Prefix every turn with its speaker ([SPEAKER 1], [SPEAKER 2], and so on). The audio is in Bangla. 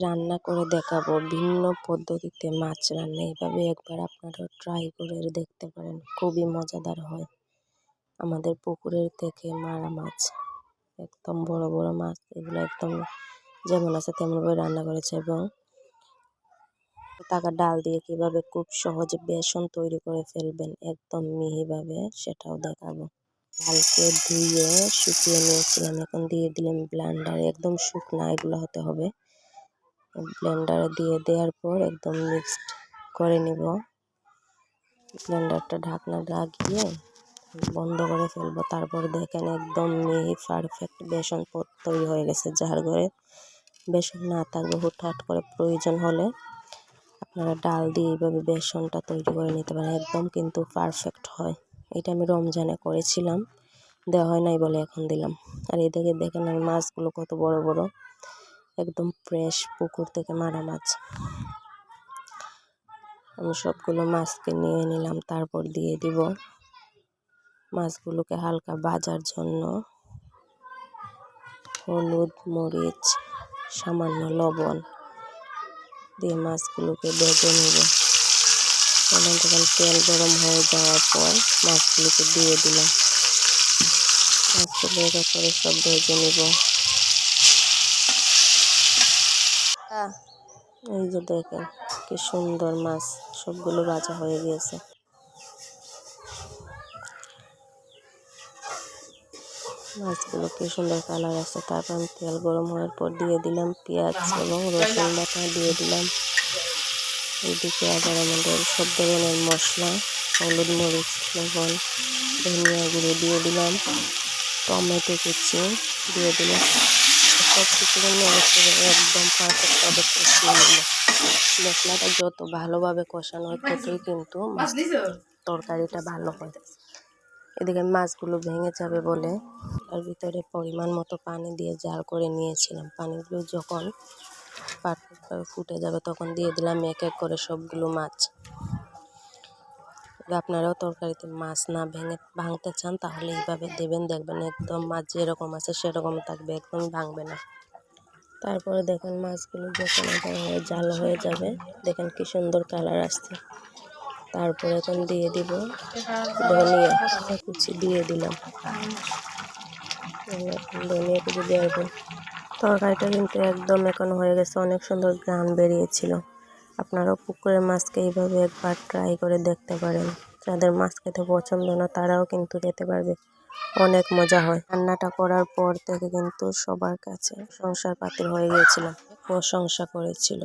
[SPEAKER 1] রান্না করে দেখাবো ভিন্ন পদ্ধতিতে মাছ রান্না। এভাবে একবার আপনারা ট্রাই করে দেখতে পারেন, খুবই মজাদার হয়। আমাদের পুকুরের থেকে মারা মাছ, একদম বড় বড় মাছ, এগুলো একদম যেমন আছে তেমনভাবে রান্না করেছে। এবং টাকা ডাল দিয়ে কিভাবে খুব সহজে বেসন তৈরি করে ফেলবেন একদম মিহিভাবে, সেটাও দেখাবো। ডালকে ধুয়ে শুকিয়ে নিয়েছিলাম, এখন দিয়ে দিলাম ব্লেন্ডারে। একদম শুকনা এগুলো হতে হবে। ব্লেন্ডারে দিয়ে দেওয়ার পর একদম মিক্সড করে নিব। ব্লেন্ডারটা ঢাকনা লাগিয়ে বন্ধ করে ফেলবো। তারপর দেখেন একদম মিহি পারফেক্ট বেসন তৈরি হয়ে গেছে। যার ঘরে বেসন না থাকবে, হুটহাট করে প্রয়োজন হলে আপনারা ডাল দিয়ে এইভাবে বেসনটা তৈরি করে নিতে পারেন। একদম কিন্তু পারফেক্ট হয়। এটা আমি রমজানে করেছিলাম, দেওয়া হয় নাই বলে এখন দিলাম। আর এদিকে দেখেন আর মাছগুলো কত বড় বড়, একদম ফ্রেশ পুকুর থেকে মারা মাছ। আমি সবগুলো মাছকে নিয়ে নিলাম, তারপর দিয়ে দিব মাছগুলোকে হালকা ভাজার জন্য হলুদ, মরিচ, সামান্য লবণ দিয়ে মাছগুলোকে ভেজে নিব। তখন তেল গরম হয়ে যাওয়ার পর মাছগুলোকে দিয়ে দিলাম। মাছগুলো করে সব ভেজে নিব। এই যে দেখেন কি সুন্দর মাছ, সবগুলো ভাজা হয়ে গিয়েছে। মাছগুলো কি সুন্দর কালার আছে। তারপর আমি তেল গরম হওয়ার পর দিয়ে দিলাম পেঁয়াজ এবং রসুন বাটা দিয়ে দিলাম। এদিকে আবার আমাদের সব ধরনের মশলা, হলুদ, মরিচ, লবণ, ধনিয়া গুঁড়ো দিয়ে দিলাম, টমেটো কুচি দিয়ে দিলাম। সব কিছু একদম পারফেক্টভাবে কষিয়ে নিল। মশলাটা যত ভালোভাবে কষানো হয় ততই কিন্তু তরকারিটা ভালো হয়। এদিকে মাছগুলো ভেঙে যাবে বলে তার ভিতরে পরিমাণ মতো পানি দিয়ে জাল করে নিয়েছিলাম। পানিগুলো যখন পারফেক্টভাবে ফুটে যাবে তখন দিয়ে দিলাম এক এক করে সবগুলো মাছ। আপনারাও তরকারিতে মাছ না ভাঙতে চান তাহলে এইভাবে দেবেন, দেখবেন একদম মাছ যেরকম আছে সেরকম থাকবে, একদম ভাঙবে না। তারপরে দেখেন মাছগুলো যখন জাল হয়ে যাবে, দেখেন কি সুন্দর কালার আসছে। তারপরে এখন দিয়ে দিব ধনিয়া কুচি দিয়ে দিলাম। ধনিয়া কুচি দেওয়ার পর তরকারিটা কিন্তু একদম এখন হয়ে গেছে, অনেক সুন্দর ঘ্রাণ বেরিয়েছিল। আপনারাও পুকুরের মাছকে এইভাবে একবার ট্রাই করে দেখতে পারেন। যাদের মাছ খেতে পছন্দ না তারাও কিন্তু খেতে পারবে, অনেক মজা হয়। রান্নাটা করার পর থেকে কিন্তু সবার কাছে প্রশংসার পাত্র হয়ে গিয়েছিলাম, প্রশংসা করেছিল।